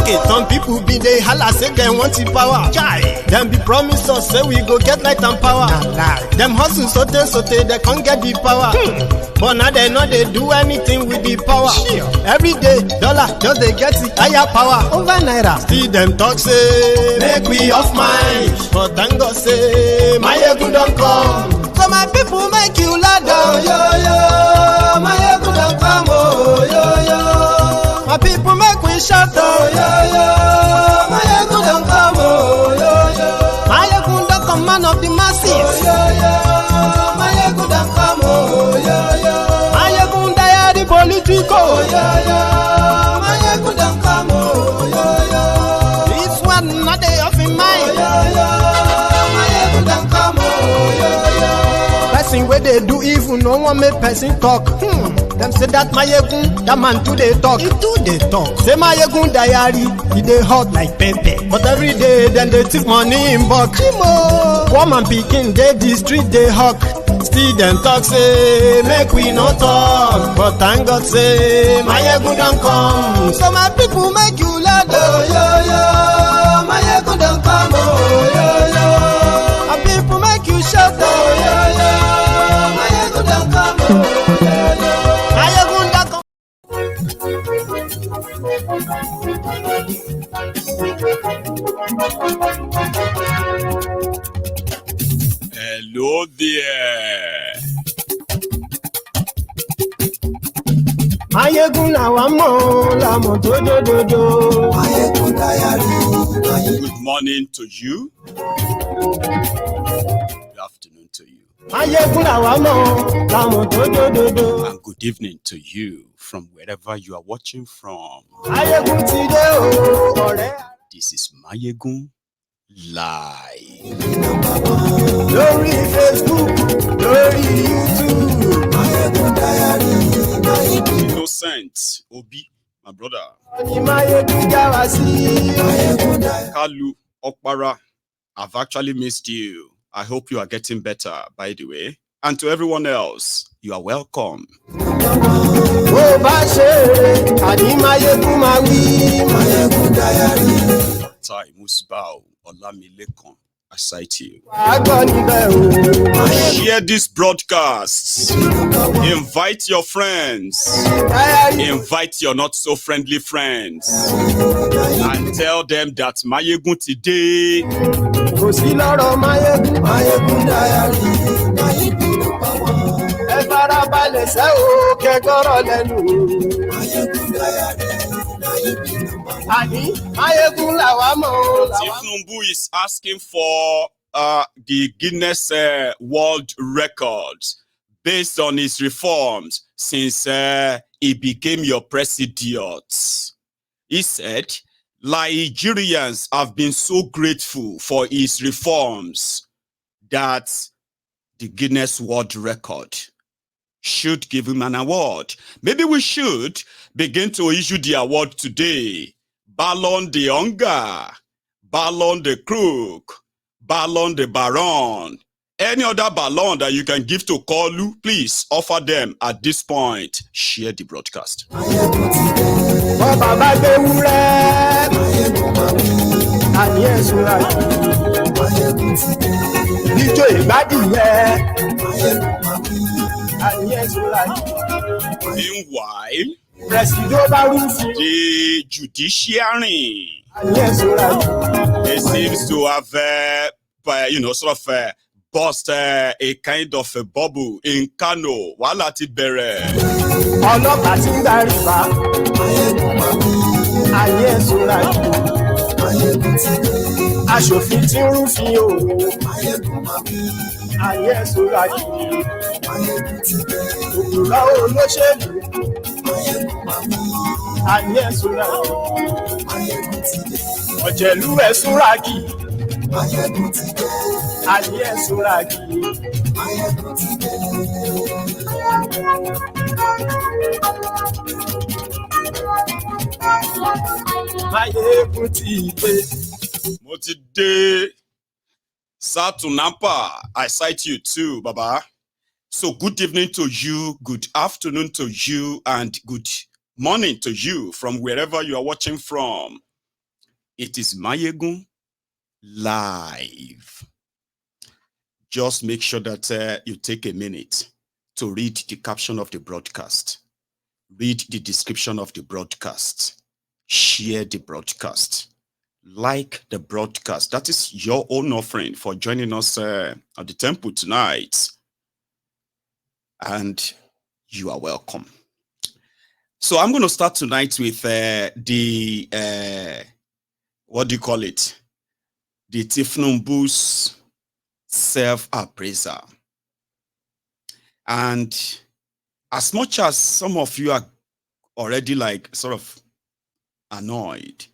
Okay, some people be they holla say they want the power. Chai. Them be promise us say we go get light and power. Nah. Them hustle sote they can't get the power. But now they know they do anything with the power. Sure. Every day, dollar just they get the higher power. Over naira. Still them talk say make we off mind. But thank God say my ego don't come. So my people make you lie down. Yo yo, my ego don't come. Oh yo yo. My people make we shout. Oh yo yo, my ego don't come. Oh yo yo. My ego don't come, man of the masses. Oh yo yo, my ego don't come. Oh yo yo. My ego die the political. Oh yo yo, my ego don't come. Oh yo yo. This one not they off in mind. Oh yo yo, my ego don't come. Oh yo yo. Person where they do evil, no one make person talk. Them say that my egun, that man too they talk. He too they talk. Say my egun diary, he they hot like pepper. But every day then they take money in bulk. Woman picking, they the street they hawk. Still them talk say make we no talk. But thank God say my egun don't come. So my people make you laugh. Oh yo yo, my egun don't come. Oh yo yo, my people make you shout. Oh yo yo, my egun don't come. Oh yo yo. Hello there. Mayegun làwa mọ̀ làmọ̀ tó dòdòdò. Mayegun diary. Good morning to you. Good afternoon to you. Mayegun làwa mọ̀ làmọ̀ tó dòdòdò. And good evening to you from wherever you are watching from. Mayegun ti dé o, ọ̀rẹ́. This is Mayegun Live. Lórí Facebook, lórí YouTube. Mayegun diary. Innocent Obi, my brother. Ní Mayegun já wa sí. Mayegun diary. Kalu Okpara, I've actually missed you. I hope you are getting better, by the way. And to everyone else, you are welcome. Bó bá ṣe àní Mayegun máa wí. Mayegun diary. Tai Musbao Olamilekan, I cite you. Share this broadcast. Invite your friends. Invite your not so friendly friends. And tell them that Mayegun today. Kò sí lọ́rọ̀ Mayegun, Mayegun diary. Ẹ farabalẹ̀ sẹ́ o, kẹ́gbọ́rọ̀ lẹ́nu. Mayegun diary. Tinubu is asking for the Guinness World Records based on his reforms since he became your president. He said, Nigerians have been so grateful for his reforms that the Guinness World Record should give him an award. Maybe we should begin to issue the award today. Ballon the Hunger, Ballon the Crook, Ballon the Baron. Any other ballon that you can give to Kolu, please offer them at this point. Share the broadcast. Meanwhile, the Judiciary they seems to have, sort of burst a kind of a bubble in Kano. Wàhálà ti bẹ̀rẹ̀. Ọlọ́pàá ti ń darí bá. Ayé ẹ̀sùnra yìí. Aṣòfin tí ń rúfin o. Ayé ẹ̀sùnra yìí. Òkúra olóṣèlú. Ayé ẹ̀sùnra yìí. Ọ̀jẹ̀lú ẹ̀sùnra yìí. Ayé ẹ̀sùnra yìí. Mayegun ti dé. Mo ti dé. Satunapa, I cite you too, Baba. So good evening to you, good afternoon to you, and good morning to you from wherever you are watching from. It is Mayegun live. Just make sure that you take a minute to read the caption of the broadcast. Read the description of the broadcast. Share the broadcast. Like the broadcast. That is your own offering for joining us at the temple tonight. And you are welcome. So I'm going to start tonight with what do you call it? The Tinubu's self-appraisal. And as much as some of you are already like sort of annoyed,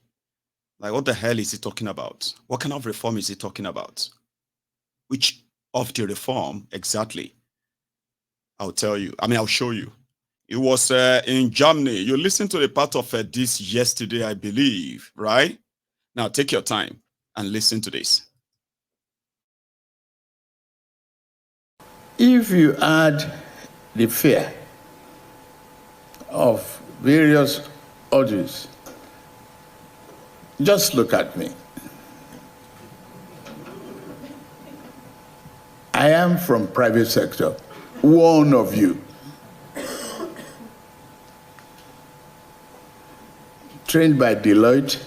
like what the hell is he talking about? What kind of reform is he talking about? Which of the reform exactly? I'll tell you. I mean, I'll show you. It was in Germany. You listened to the part of this yesterday, I believe, right? Now take your time and listen to this. If you add the fear of various audios, just look at me. I am from private sector, one of you. Trained by Deloitte,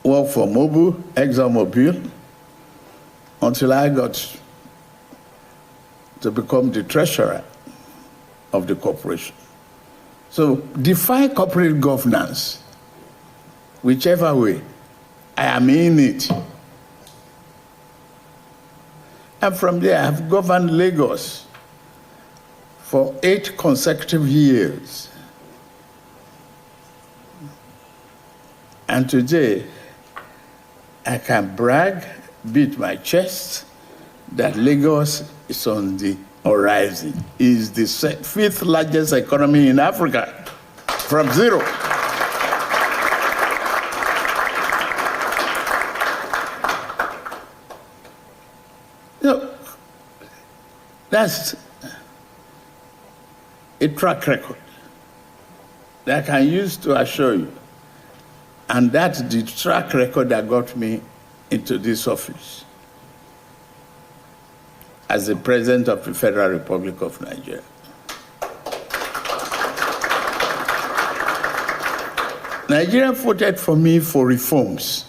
worked for Mobil, ExxonMobil, until I got to become the treasurer of the corporation. So define corporate governance, whichever way. I am in it. And from there, I have governed Lagos for 8 consecutive years. And today, I can brag, beat my chest, that Lagos is on the horizon. It is the 5th largest economy in Africa, from zero. Look, that's a track record that I can use to assure you. And that's the track record that got me into this office as the President of the Federal Republic of Nigeria. Nigeria voted for me for reforms.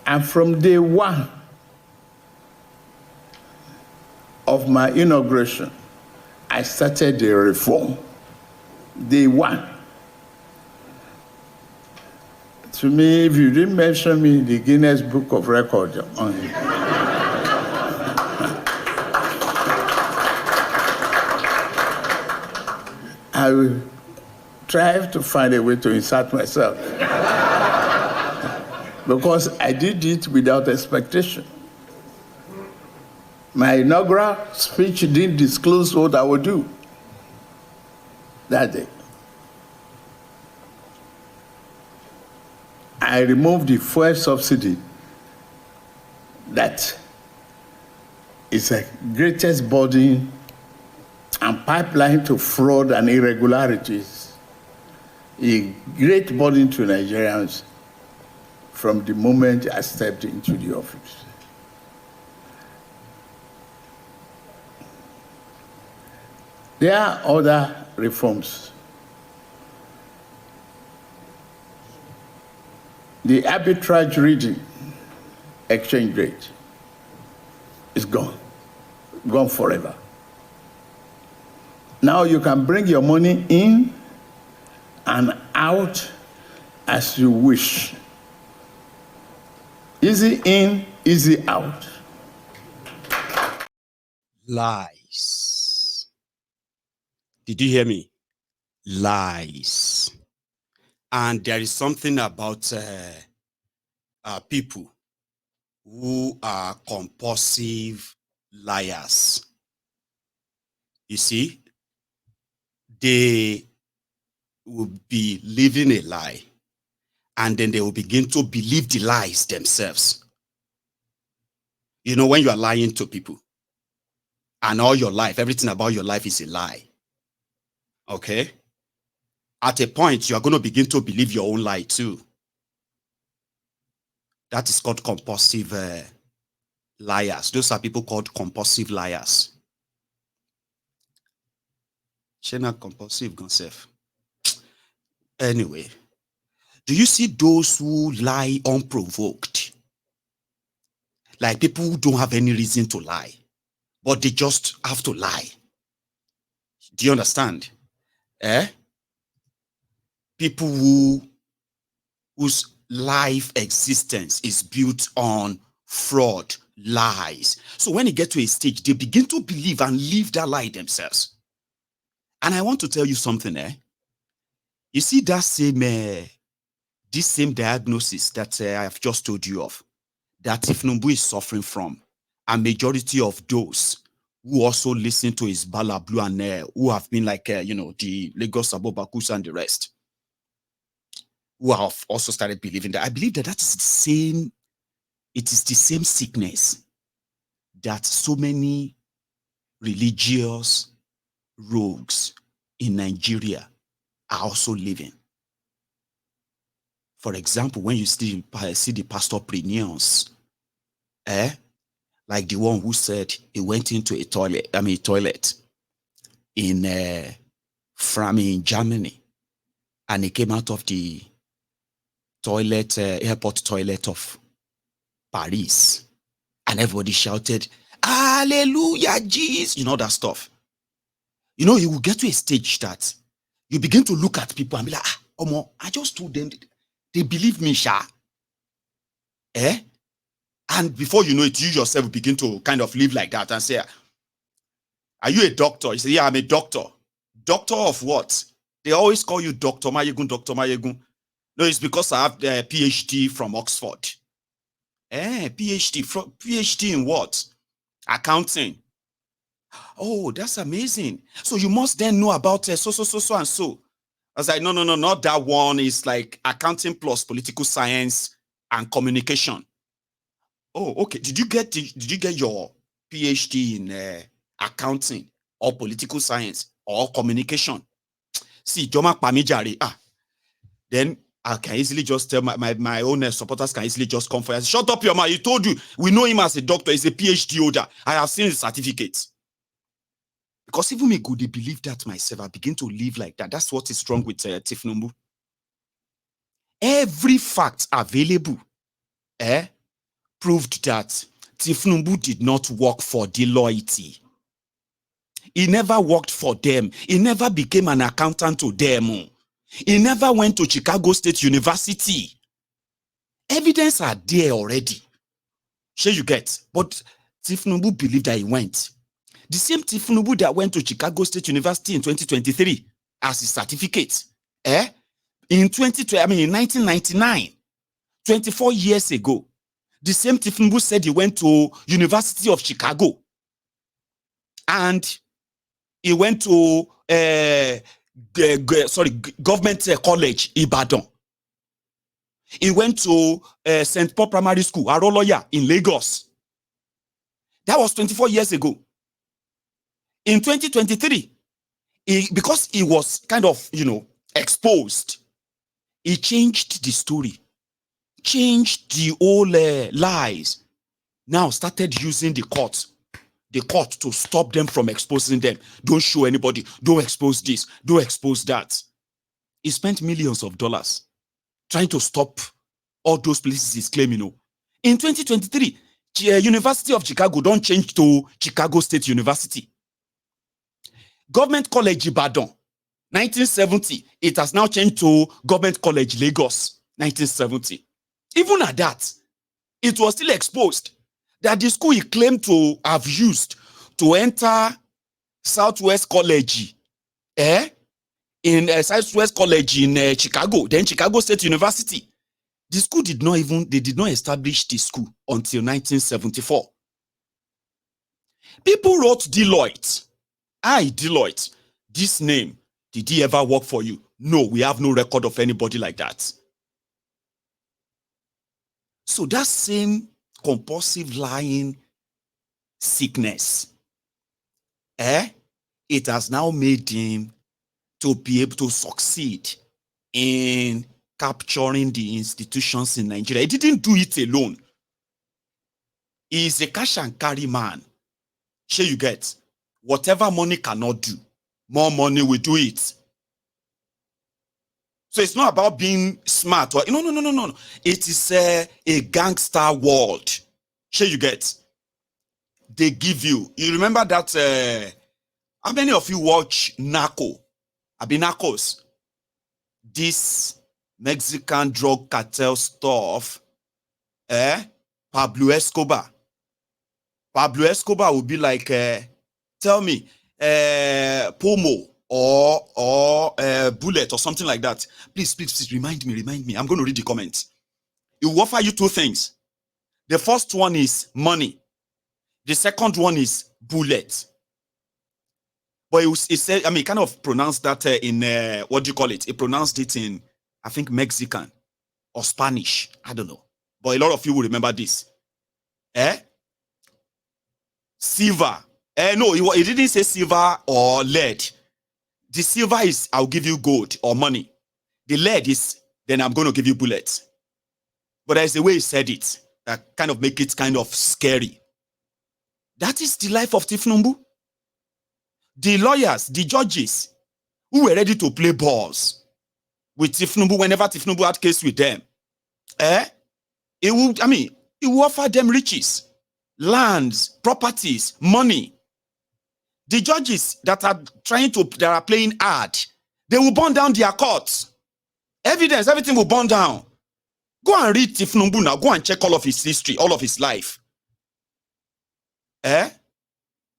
And from day one of my inauguration, I started the reform. Day one. To me, if you didn't mention me in the Guinness Book of Records, I will try to find a way to insert myself. Because I did it without expectation. My inaugural speech didn't disclose what I would do that day. I removed the fuel subsidy that is the greatest burden and pipeline to fraud and irregularities, a great burden to Nigerians from the moment I stepped into the office. There are other reforms. The arbitrage reading exchange rate is gone forever. Now you can bring your money in and out as you wish. Easy in, easy out. Lies. Did you hear me? Lies. And there is something about people who are compulsive liars. You see, they will be living a lie, and then they will begin to believe the lies themselves. You know, when you are lying to people, and all your life, everything about your life is a lie, Okay. At a point, you are going to begin to believe your own lie too. That is called compulsive liars. Those are people called compulsive liars. Shena compulsive concept. Anyway, do you see those who lie unprovoked? Like people who don't have any reason to lie, but they just have to lie. Do you understand? People whose life existence is built on fraud, lies. So when they get to a stage, they begin to believe and live that lie themselves. And I want to tell you something, You see that same, this same diagnosis that I've just told you of, that Tinubu is suffering from, a majority of those who also listen to his balablu and who have been like, the Lagos Abobakus and the rest, who have also started believing that. I believe that that is the same, it is the same sickness that so many religious rogues in Nigeria are also living. For example, when you see the pastorpreneurs, like the one who said he went into a toilet in Germany, and he came out of the toilet, airport toilet of Paris, and everybody shouted, "Hallelujah, Jesus!" You know that stuff. You know, you will get to a stage that you begin to look at people and be like, Omo, I just told them, they believe me, sha. And before you know it, you yourself begin to kind of live like that and say, "Are you a doctor?" You say, "Yeah, I'm a doctor." Doctor of what? They always call you Dr. Mayegun, Dr. Mayegun. No, it's because I have a PhD from Oxford. PhD in what? Accounting. Oh, that's amazing. So you must then know about so and so. I was like, no, not that one. It's like accounting plus political science and communication. Oh, okay. Did you get your PhD in accounting or political science or communication? See, Joma Pamijari. Then I can easily just tell my own supporters can easily just come for you. Shut up your mouth. He told you. We know him as a doctor. He's a PhD holder. I have seen his certificates. Because even me could believe that myself. I begin to live like that. That's what is wrong with Tinubu. Every fact available proved that Tinubu did not work for Deloitte. He never worked for them. He never became an accountant to them. He never went to Chicago State University. Evidence are there already. Sure you get. But Tinubu believed that he went. The same Tinubu that went to Chicago State University in 2023 as his certificate. In 1999, 24 years ago, the same Tinubu said he went to University of Chicago. And he went to Government College, Ibadan. He went to St. Paul Primary School, Aroloya, in Lagos. That was 24 years ago. In 2023, because he was kind of, exposed, he changed the story, changed the old lies. Now started using the court to stop them from exposing them. Don't show anybody. Don't expose this. Don't expose that. He spent millions of dollars trying to stop all those places he's claiming. In 2023, University of Chicago don't change to Chicago State University. Government College Ibadan, 1970. It has now changed to Government College Lagos, 1970. Even at that, it was still exposed that the school he claimed to have used to enter Southwest College, in Southwest College in Chicago, then Chicago State University. The school did not establish the school until 1974. People wrote Deloitte. Deloitte, this name, did he ever work for you? No, we have no record of anybody like that. So that same compulsive lying sickness, it has now made him to be able to succeed in capturing the institutions in Nigeria. He didn't do it alone. He is a cash and carry man. Sure, you get whatever money cannot do, more money will do it. So it's not about being smart or no. It is a gangster world. Sure, you get. They give you. You remember that? How many of you watch Narco? Narcos. This Mexican drug cartel stuff. Pablo Escobar. Pablo Escobar will be like, tell me, Pomo or Bullet or something like that. Please, remind me. I'm going to read the comments. It will offer you two things. The first one is money. The second one is bullet. But it said, kind of pronounced that in, what do you call it? It pronounced it in, I think, Mexican or Spanish. I don't know. But a lot of you will remember this. Silver. No, it didn't say silver or lead. The silver is, I'll give you gold or money. The lead is, then I'm going to give you bullets. But there's a way he said it that kind of make it kind of scary. That is the life of Tinubu. The lawyers, the judges, who were ready to play balls with Tinubu whenever Tinubu had case with them, it will offer them riches, lands, properties, money. The judges that are playing hard, they will burn down their courts. Evidence, everything will burn down. Go and read Tinubu now. Go and check all of his history, all of his life.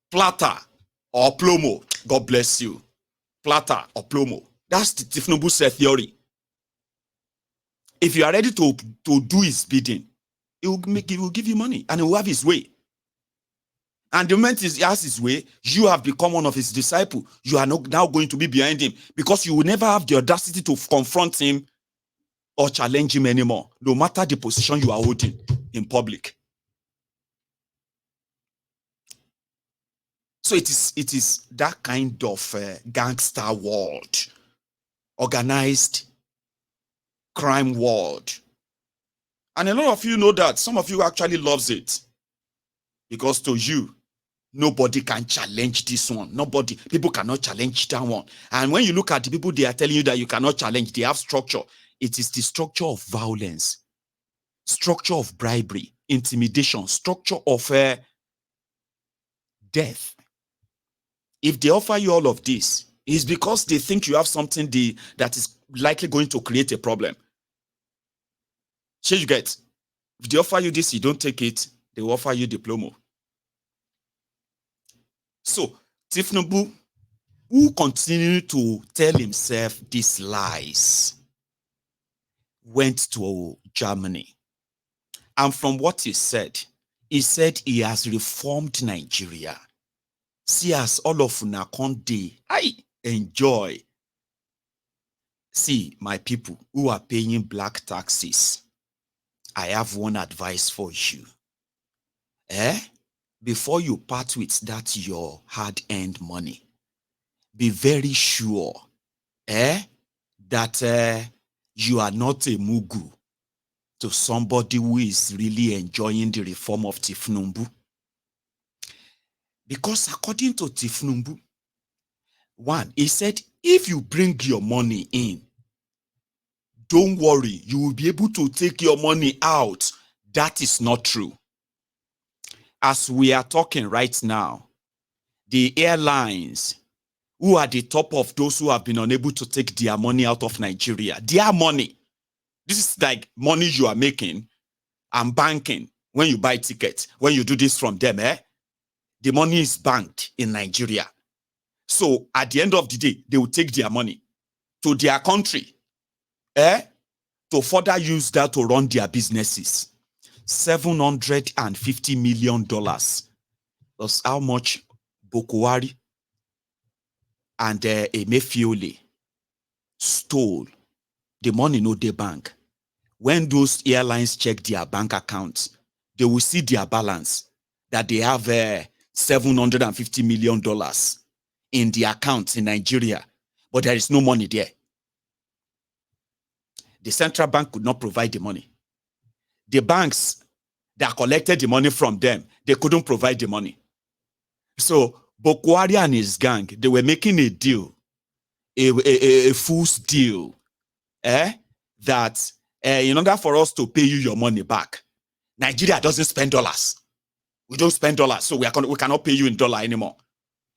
Plata or plomo. God bless you. Plata or plomo. That's the Tinubu's theory. If you are ready to do his bidding, he will give you money and he will have his way. And the moment he has his way, you have become one of his disciples. You are now going to be behind him because you will never have the audacity to confront him or challenge him anymore, no matter the position you are holding in public. So it is that kind of gangster world, organized crime world. And a lot of you know that. Some of you actually loves it. Because to you, nobody can challenge this one. People cannot challenge that one. And when you look at the people they are telling you that you cannot challenge, they have structure. It is the structure of violence, structure of bribery, intimidation, structure of death. If they offer you all of this, it's because they think you have something that is likely going to create a problem. So you get, if they offer you this, you don't take it, they will offer you diploma. So, Tinubu, who continued to tell himself these lies, went to Germany. And from what he said he has reformed Nigeria. See, as all of Nakonde, I enjoy. See, my people who are paying black taxes, I have one advice for you. Before you part with that your hard-earned money, be very sure that you are not a mugu to somebody who is really enjoying the reform of Tinubu. Because according to Tinubu, one, he said, if you bring your money in, don't worry, you will be able to take your money out. That is not true. As we are talking right now, the airlines who are the top of those who have been unable to take their money out of Nigeria, their money, this is like money you are making and banking when you buy tickets, when you do this from them, the money is banked in Nigeria. So at the end of the day, they will take their money to their country, to further use that to run their businesses. $750 million. That's how much Bokwari and Emefiole stole. The money no dey bank. When those airlines check their bank accounts, they will see their balance, that they have $750 million in the accounts in Nigeria. but there is no money there. The central bank could not provide the money. The banks that collected the money from them, they couldn't provide the money. So Bokwari and his gang, they were making a deal, a fool's deal, that in order for us to pay you your money back, Nigeria doesn't spend dollars. We don't spend dollars, so we cannot pay you in dollar anymore.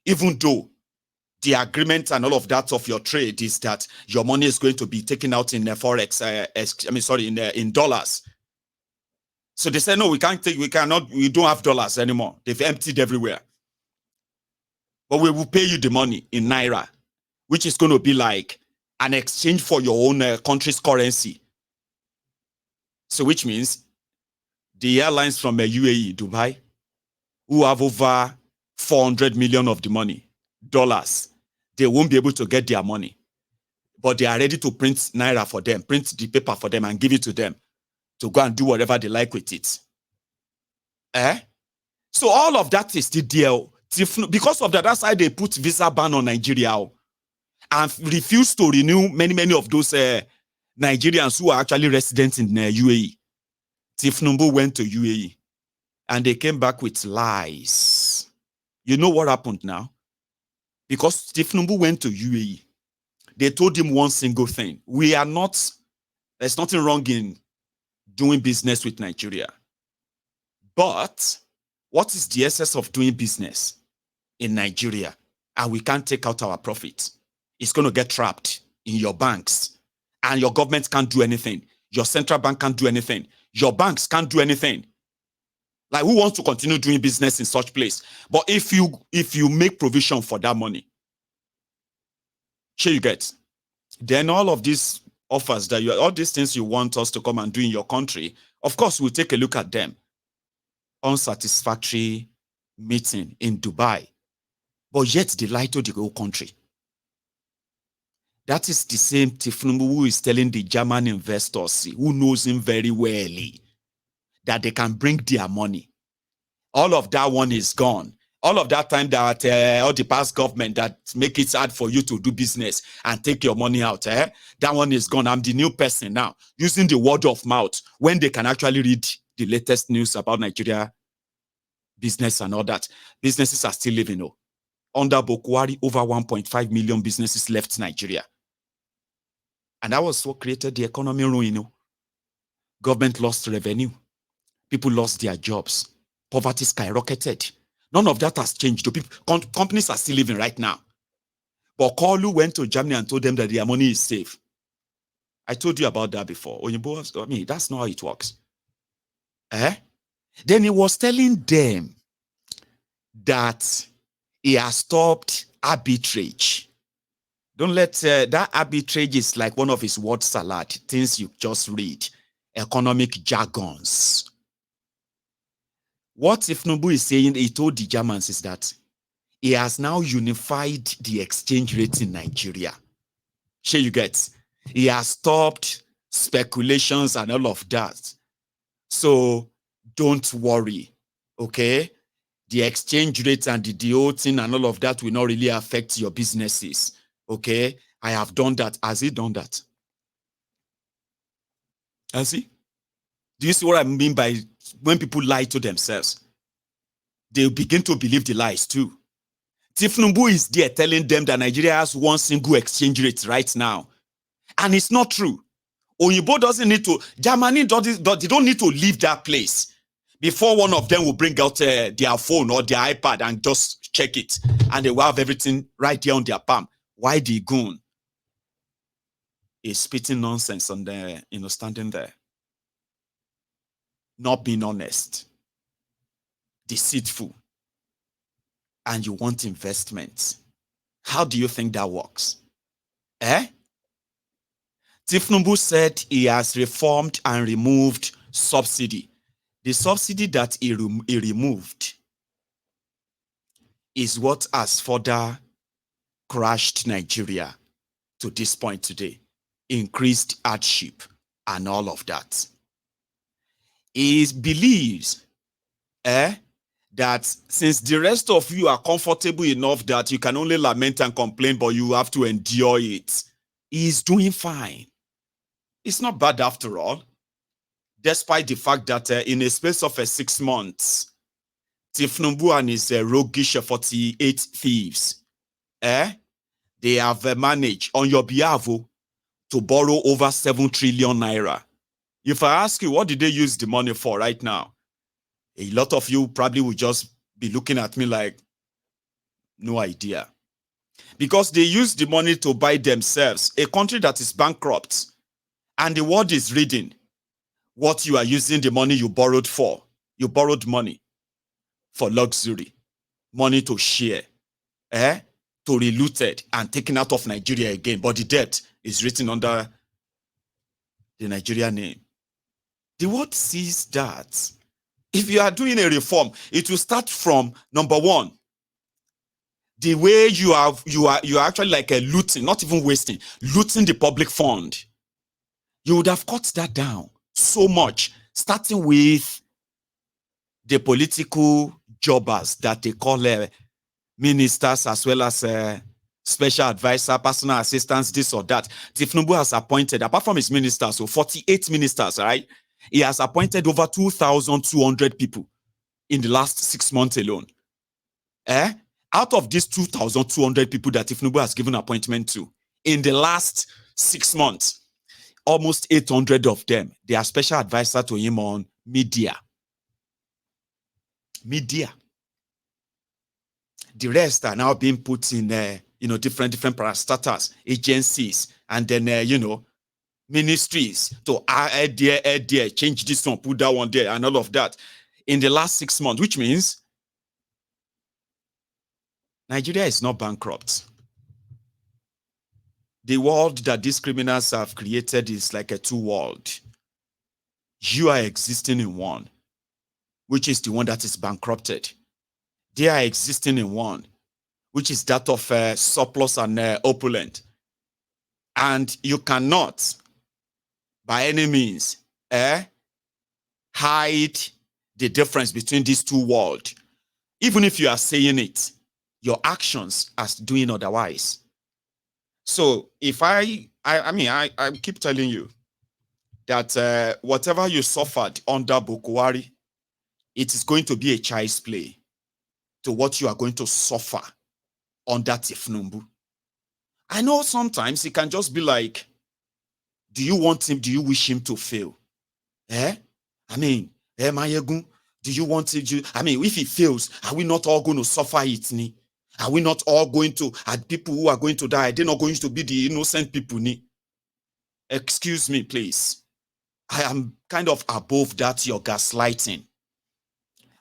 Even though the agreement and all of that of your trade is that your money is going to be taken out in forex, in dollars. So they said, no, we don't have dollars anymore. They've emptied everywhere. But we will pay you the money in Naira, which is going to be like an exchange for your own country's currency. So which means the airlines from UAE, Dubai, who have over 400 million of the money, dollars, they won't be able to get their money. But they are ready to print Naira for them, print the paper for them and give it to them to go and do whatever they like with it. So all of that is the deal. Because of that, that's why they put visa ban on Nigeria and refuse to renew many of those Nigerians who are actually residents in UAE. Tinubu went to UAE and they came back with lies. You know what happened now? Because Tinubu went to UAE, they told him one single thing. There's nothing wrong in doing business with Nigeria. But what is the essence of doing business in Nigeria and we can't take out our profit? It's going to get trapped in your banks and your government can't do anything. Your central bank can't do anything. Your banks can't do anything. Like, who wants to continue doing business in such place? But if you make provision for that money, sure you get. Then all of these offers that all these things you want us to come and do in your country, of course, we'll take a look at them. Unsatisfactory meeting in Dubai, but yet they lie to the whole country. That is the same Tinubu who is telling the German investors, who knows him very well, that they can bring their money. All of that one is gone. All of that time that all the past government that make it hard for you to do business and take your money out, that one is gone. I'm the new person now, using the word of mouth when they can actually read the latest news about Nigeria business and all that. Businesses are still living. Under Bokwari, over 1.5 million businesses left Nigeria. And that was what created the economy ruin. Government lost revenue. People lost their jobs. Poverty skyrocketed. None of that has changed. Companies are still living right now. But Kalu went to Germany and told them that their money is safe. I told you about that before. That's not how it works. Then he was telling them that he has stopped arbitrage. Don't let that arbitrage is like one of his word salad, things you just read, economic jargons. What Tinubu is saying, he told the Germans, is that he has now unified the exchange rate in Nigeria. Sure you get? He has stopped speculations and all of that. So don't worry, okay? The exchange rate and the whole thing and all of that will not really affect your businesses, okay? I have done that. Has he done that? Has he? Do you see what I mean by when people lie to themselves? They begin to believe the lies too. Tinubu is there telling them that Nigeria has one single exchange rate right now. And it's not true. Oyibo doesn't need to, Germany they don't need to leave that place before one of them will bring out their phone or their iPad and just check it. And they will have everything right there on their palm. Why the goon is spitting nonsense on there, standing there? Not being honest, deceitful, and you want investment. How do you think that works? Tinubu said he has reformed and removed subsidy. The subsidy that he removed is what has further crashed Nigeria to this point today. Increased hardship and all of that. He believes that since the rest of you are comfortable enough that you can only lament and complain, but you have to endure it, he's doing fine. It's not bad after all, despite the fact that in a space of 6 months, Tinubu and his roguish 48 thieves, they have managed on your behalf to borrow over 7 trillion naira. If I ask you, what did they use the money for right now? A lot of you probably would just be looking at me like, no idea. Because they use the money to buy themselves a country that is bankrupt. And the world is reading what you are using the money you borrowed for. You borrowed money for luxury, money to share, to be looted and taken out of Nigeria again. But the debt is written under the Nigeria name. The world sees that. If you are doing a reform, it will start from number one. The way you are actually like looting, not even wasting, looting the public fund. You would have cut that down so much, starting with the political jobbers that they call ministers, as well as special advisor, personal assistants, this or that. Tinubu has appointed, apart from his ministers, so 48 ministers, right? He has appointed over 2,200 people in the last 6 months alone. Out of these 2,200 people that Tinubu has given appointment to, in the last 6 months, almost 800 of them, they are special advisor to him on media. Media. The rest are now being put in, different parastatals, agencies, and then, ministries to add there, change this one, put that one there, and all of that in the last 6 months, which means Nigeria is not bankrupt. The world that these criminals have created is like a two world. You are existing in one, which is the one that is bankrupted. They are existing in one, which is that of surplus and opulent. And you cannot, by any means, hide the difference between these two worlds. Even if you are saying it, your actions are doing otherwise. So if I keep telling you that whatever you suffered under Bukwari, it is going to be a child's play to what you are going to suffer under Tinubu. I know sometimes it can just be like, do you want him? Do you wish him to fail? Mayegun, do you want him? If he fails, are we not all going to suffer it? Ni? Are we not all going to, are people who are going to die, they're not going to be the innocent people? Ni? Excuse me, please. I am kind of above that, your gaslighting.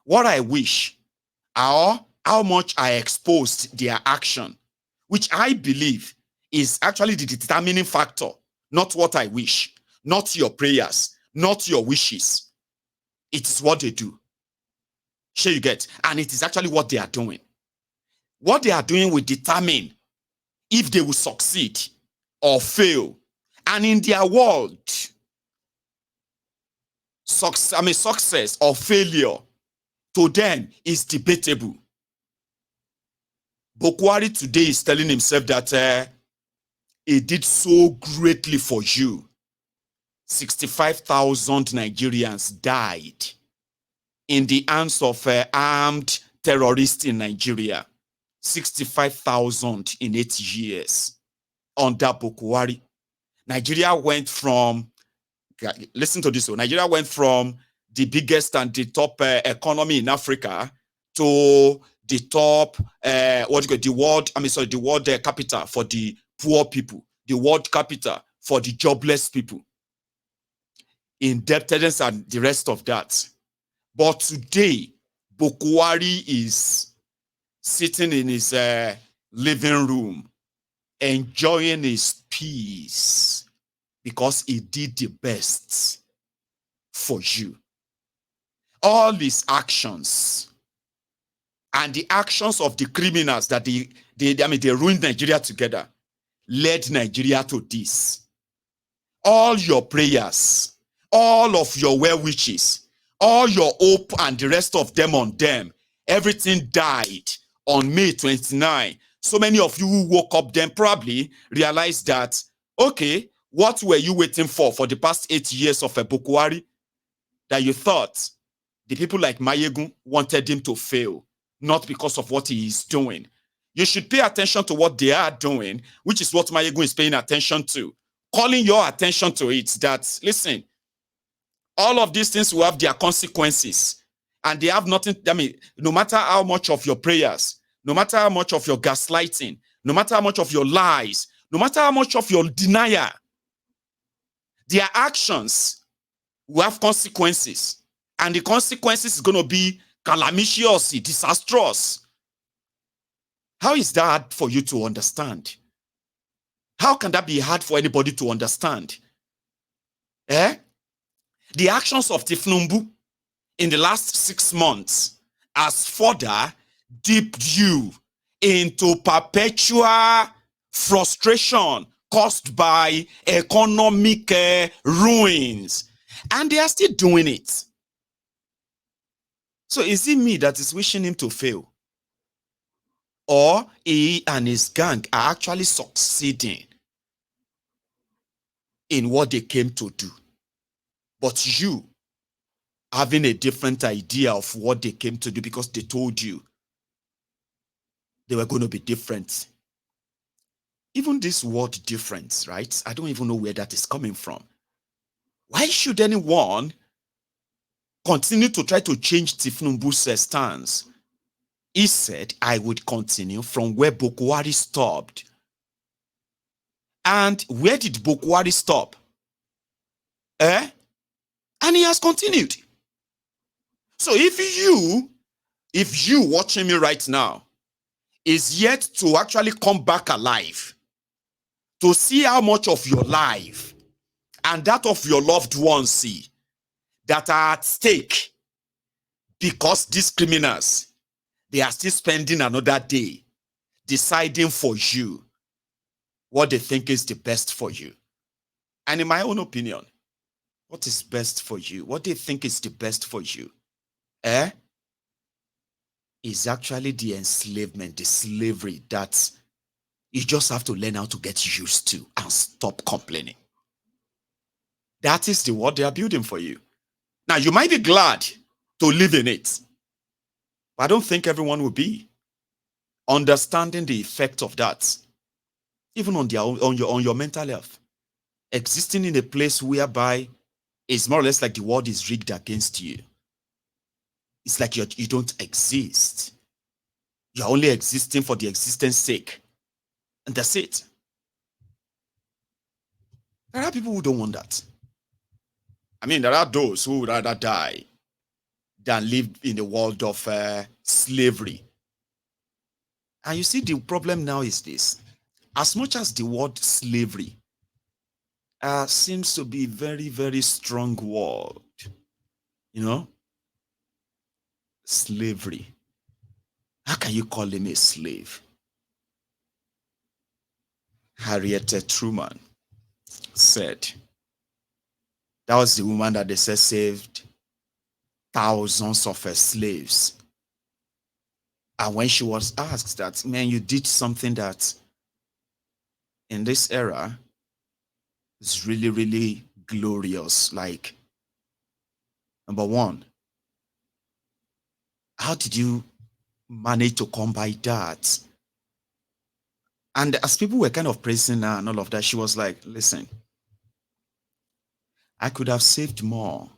What I wish, or how much I exposed their action, which I believe is actually the determining factor, not what I wish, not your prayers, not your wishes. It is what they do. Sure, you get? And it is actually what they are doing. What they are doing will determine if they will succeed or fail. And in their world, success or failure to them is debatable. Bukwari today is telling himself that he did so greatly for you. 65,000 Nigerians died in the hands of armed terrorists in Nigeria. 65,000 in 8 years under Bukwari. Nigeria went from, listen to this, Nigeria went from the biggest and the top economy in Africa to the top, the world capital for the poor people, the world capital for the jobless people, indebtedness and the rest of that. But today, Bukwari is sitting in his living room, enjoying his peace because he did the best for you. All his actions and the actions of the criminals that they ruined Nigeria together led Nigeria to this. All your prayers, all of your well wishes, all your hope and the rest of them on them everything died on May 29. So many of you who woke up then probably realized that, okay, what were you waiting for the past 8 years of a Bokwari that you thought the people like Mayegun wanted him to fail, not because of what he is doing. You should pay attention to what they are doing, which is what Mayegun is paying attention to. Calling your attention to it that, listen, all of these things will have their consequences. And they have nothing, I mean, no matter how much of your prayers, no matter how much of your gaslighting, no matter how much of your lies, no matter how much of your denial, their actions will have consequences. And the consequences is going to be calamitous, disastrous. How is that hard for you to understand? How can that be hard for anybody to understand? The actions of Tinubu in the last 6 months has further dipped you into perpetual frustration caused by economic ruins. And they are still doing it. So is it me that is wishing him to fail? Or he and his gang are actually succeeding in what they came to do? But you having a different idea of what they came to do because they told you they were going to be different. Even this word difference, right? I don't even know where that is coming from. Why should anyone continue to try to change Tinubu's stance? He said, I would continue from where Bokwari stopped. And where did Bokwari stop? And he has continued. So if you watching me right now is yet to actually come back alive, to see how much of your life and that of your loved ones see that are at stake because these criminals, they are still spending another day deciding for you what they think is the best for you. And in my own opinion, what is best for you, what they think is the best for you, is actually the enslavement, the slavery that you just have to learn how to get used to and stop complaining. That is the what they are building for you. Now, you might be glad to live in it, but I don't think everyone will be understanding the effect of that, even on your mental health. Existing in a place whereby it's more or less like the world is rigged against you. It's like you don't exist. You're only existing for the existence sake. And that's it. There are people who don't want that. I mean, there are those who would rather die than live in the world of slavery. And you see, the problem now is this. As much as the word slavery seems to be a very, very strong word, you know, slavery. How can you call him a slave? Harriet Truman said, that was the woman that they said saved thousands of her slaves. And when she was asked that, man, you did something that in this era is really, really glorious. Like, number one, how did you manage to come by that? And as people were kind of praising her and all of that, she was like, listen, I could have saved more.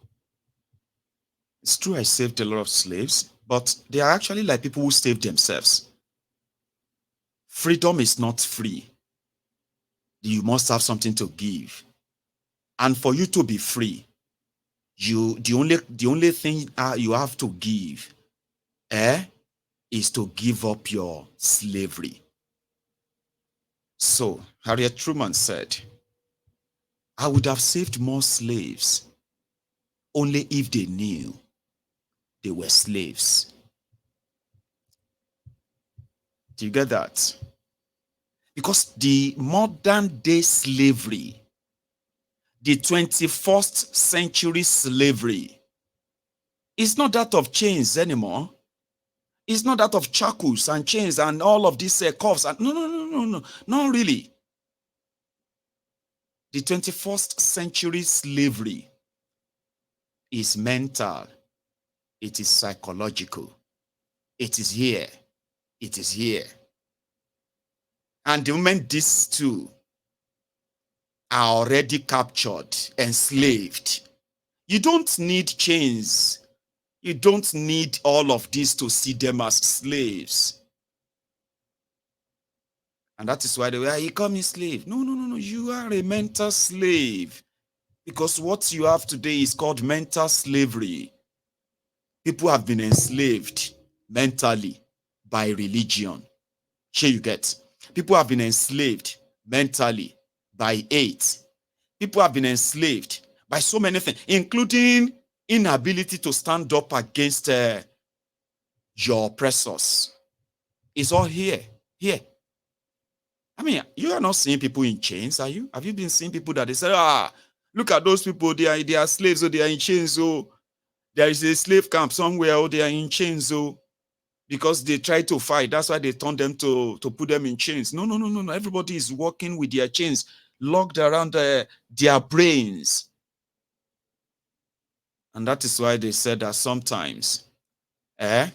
It's true I saved a lot of slaves, but they are actually like people who saved themselves. Freedom is not free. You must have something to give. And for you to be free, the only thing you have to give is to give up your slavery. So Harriet Truman said, I would have saved more slaves only if they knew they were slaves. Do you get that? Because the modern day slavery, the 21st century slavery, is not that of chains anymore. It's not that of shackles and chains and all of these cuffs. And no, not really. The 21st century slavery is mental. It is psychological. It is here. It is here. And the moment these two are already captured, enslaved, you don't need chains. You don't need all of this to see them as slaves. And that is why they were, you call me slave. No. You are a mental slave. Because what you have today is called mental slavery. People have been enslaved mentally by religion. Here you get. People have been enslaved mentally by hate. People have been enslaved by so many things, including inability to stand up against your oppressors. It's all here. Here. I mean, you are not seeing people in chains, are you? Have you been seeing people that they say, look at those people, they are slaves, or they are in chains, or there is a slave camp somewhere, or they are in chains, or because they try to fight. That's why they turn them to put them in chains. No. Everybody is walking with their chains locked around their brains. And that is why they said that sometimes, it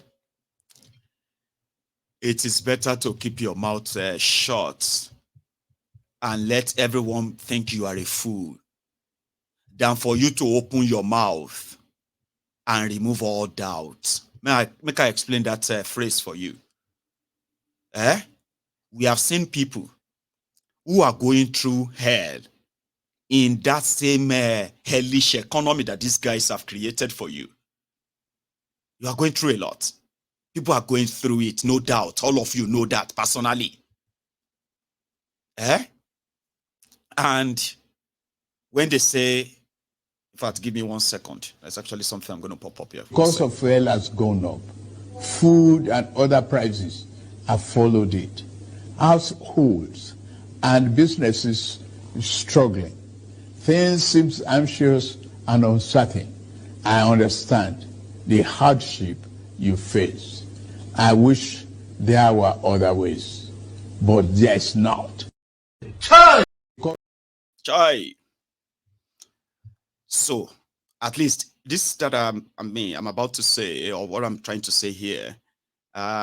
is better to keep your mouth shut and let everyone think you are a fool than for you to open your mouth and remove all doubt. Make I explain that phrase for you. We have seen people who are going through hell in that same hellish economy that these guys have created for you. You are going through a lot. People are going through it, no doubt. All of you know that personally. And when they say, in fact, give me 1 second. That's actually something I'm going to pop up here. Cost of fuel has gone up. Food and other prices have followed it. Households and businesses struggling. Things seem anxious and uncertain. I understand the hardship you face. I wish there were other ways, but there's not. Chai! So, at least this that I'm about to say, or what I'm trying to say here,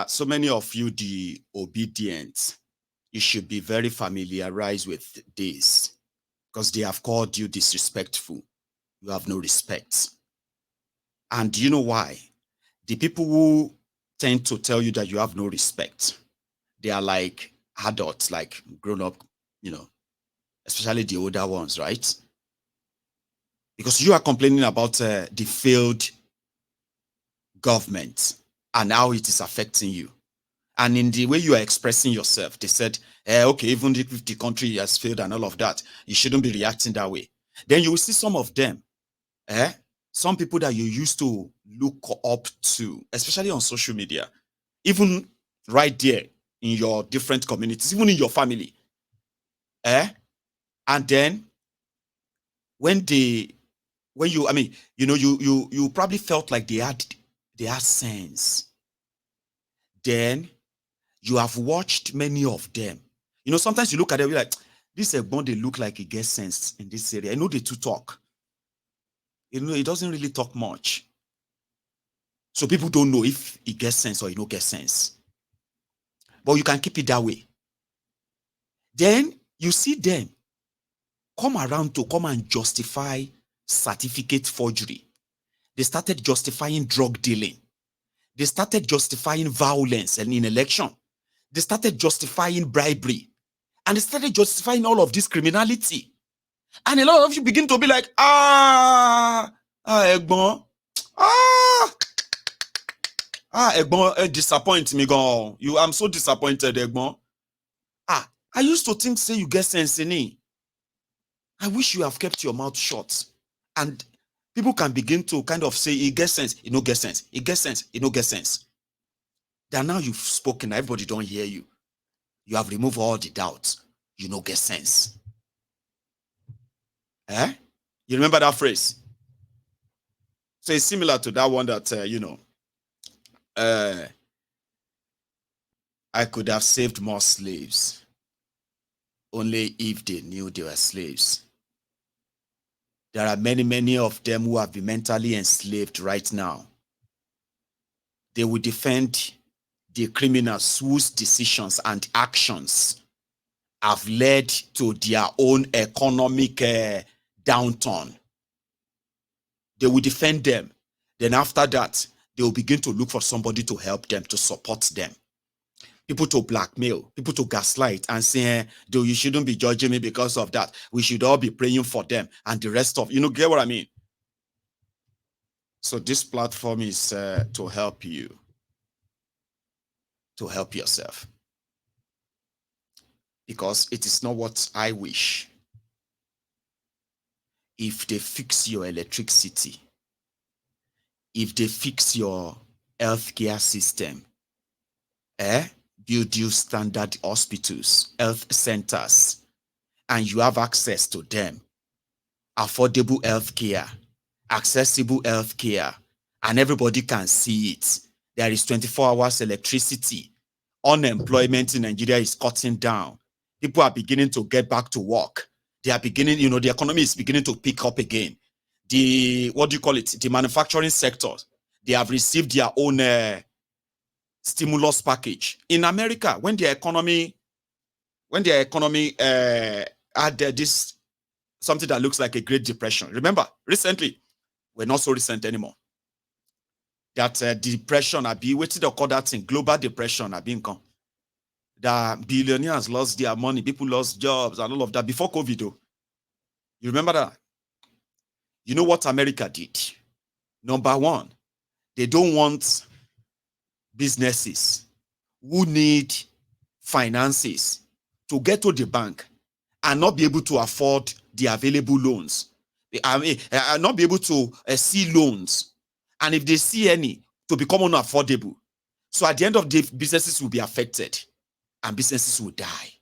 so many of you, the obedient, you should be very familiarized with this, because they have called you disrespectful. You have no respect. And do you know why? The people who tend to tell you that you have no respect, they are like adults, like grown up, especially the older ones, right? Because you are complaining about the failed government and how it is affecting you. And in the way you are expressing yourself, they said, okay, even if the country has failed and all of that, you shouldn't be reacting that way. Then you will see some of them, some people that you used to look up to, especially on social media, even right there in your different communities, even in your family. And then when you probably felt like they had sense. Then you have watched many of them. Sometimes you look at them, you're like, this Egbon, they look like he gets sense in this area. I know they too talk. He doesn't really talk much. So people don't know if he gets sense or he don't get sense. But you can keep it that way. Then you see them come around to come and justify certificate forgery. They started justifying drug dealing. They started justifying violence and in election. They started justifying bribery. And they started justifying all of this criminality. And a lot of you begin to be like, Egbon. Egbon, disappoint me, go. I'm so disappointed, Egbon. I used to think, say, you get sense in it. I wish you have kept your mouth shut. And people can begin to kind of say, it gets sense, it no get sense. It gets sense, it no get sense. Then now you've spoken, everybody don't hear you. You have removed all the doubts. You no get sense. You remember that phrase? So it's similar to that one that, I could have saved more slaves, only if they knew they were slaves. There are many, many of them who have been mentally enslaved right now. They will defend the criminals whose decisions and actions have led to their own economic downturn. They will defend them. Then after that, they will begin to look for somebody to help them, to support them. People to blackmail, people to gaslight and say, though you shouldn't be judging me because of that. We should all be praying for them and the rest of, get what I mean? So this platform is to help you, to help yourself. Because it is not what I wish. If they fix your electricity, if they fix your healthcare system, build you standard hospitals, health centers, and you have access to them, affordable healthcare, accessible healthcare, and everybody can see it. There is 24 hours electricity. Unemployment in Nigeria is cutting down. People are beginning to get back to work. They are beginning, the economy is beginning to pick up again. The manufacturing sector, they have received their own stimulus package. In America, when their economy had this something that looks like a Great Depression. Remember, recently, we're not so recent anymore. That depression, waiting to call that thing, global depression, income. The billionaires lost their money, people lost jobs and all of that before COVID. Though. You remember that? You know what America did? Number one, they don't want businesses who need finances to get to the bank and not be able to afford the available loans. Not be able to see loans. And if they see any, to become unaffordable. So at the end of the day, businesses will be affected and businesses will die.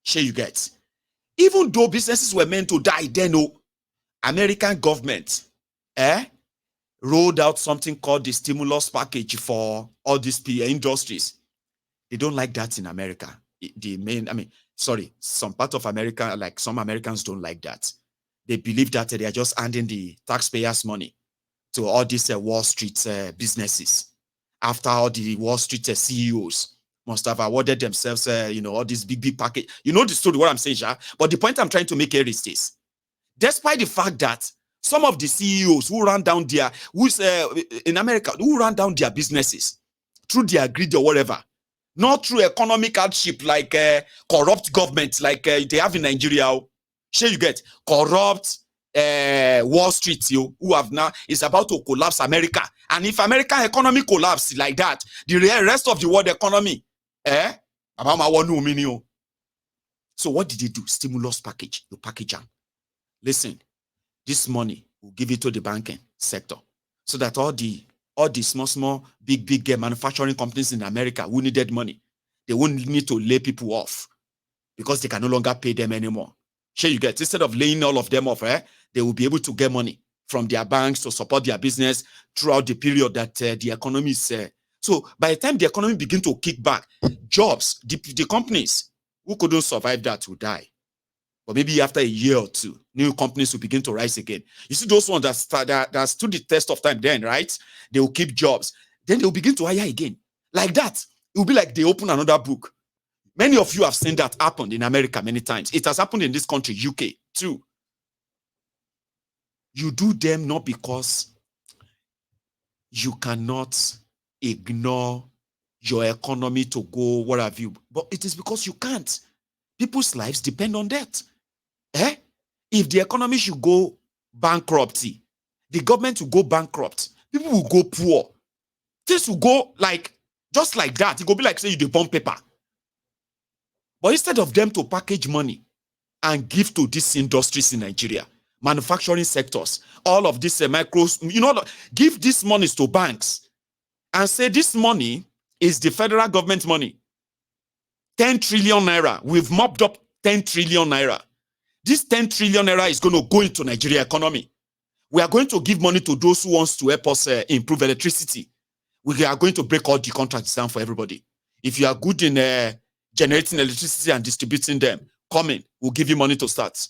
Sure you get. Even though businesses were meant to die, then American government rolled out something called the stimulus package for all these industries. They don't like that in America. Some part of America, like some Americans don't like that. They believe that they are just handing the taxpayers' money to all these Wall Street businesses. After all the Wall Street CEOs must have awarded themselves, all this big package. You know the story, what I'm saying, Sha? But the point I'm trying to make here is this. Despite the fact that some of the CEOs who ran down in America, who ran down their businesses through their greed or whatever, not through economic hardship like corrupt government like they have in Nigeria. Sure you get corrupt Wall Street, who have now is about to collapse America. And if American economy collapse like that, the rest of the world economy, So what did they do? Stimulus package, you package them. Listen, this money will give it to the banking sector so that all the small, big manufacturing companies in America who needed money, they won't need to lay people off because they can no longer pay them anymore. Sure you get, instead of laying all of them off, they will be able to get money from their banks to support their business throughout the period that the economy is. So by the time the economy begins to kick back, jobs, the companies who couldn't survive that will die. But maybe after a year or two, new companies will begin to rise again. You see those ones that stood the test of time then, right? They will keep jobs. Then they will begin to hire again. Like that. It will be like they open another book. Many of you have seen that happen in America many times. It has happened in this country, UK, too. You do them not because you cannot ignore your economy to go, what have you, but it is because you can't. People's lives depend on that. If the economy should go bankruptcy, the government will go bankrupt, people will go poor. Things will go just like that. It will be like say you burn paper. But instead of them to package money and give to these industries in Nigeria, manufacturing sectors, all of these micros, give these monies to banks and say this money is the federal government money. 10 trillion naira. We've mopped up 10 trillion naira. This 10 trillion naira is going to go into Nigeria economy. We are going to give money to those who wants to help us improve electricity. We are going to break all the contracts down for everybody. If you are good in generating electricity and distributing them, come in, we'll give you money to start.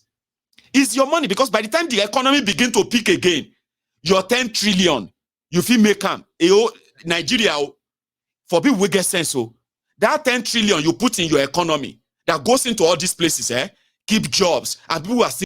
It's your money, because by the time the economy begin to peak again, your 10 trillion, you feel make them. Nigeria, for people who get sense, so that 10 trillion you put in your economy that goes into all these places, keep jobs, and people are still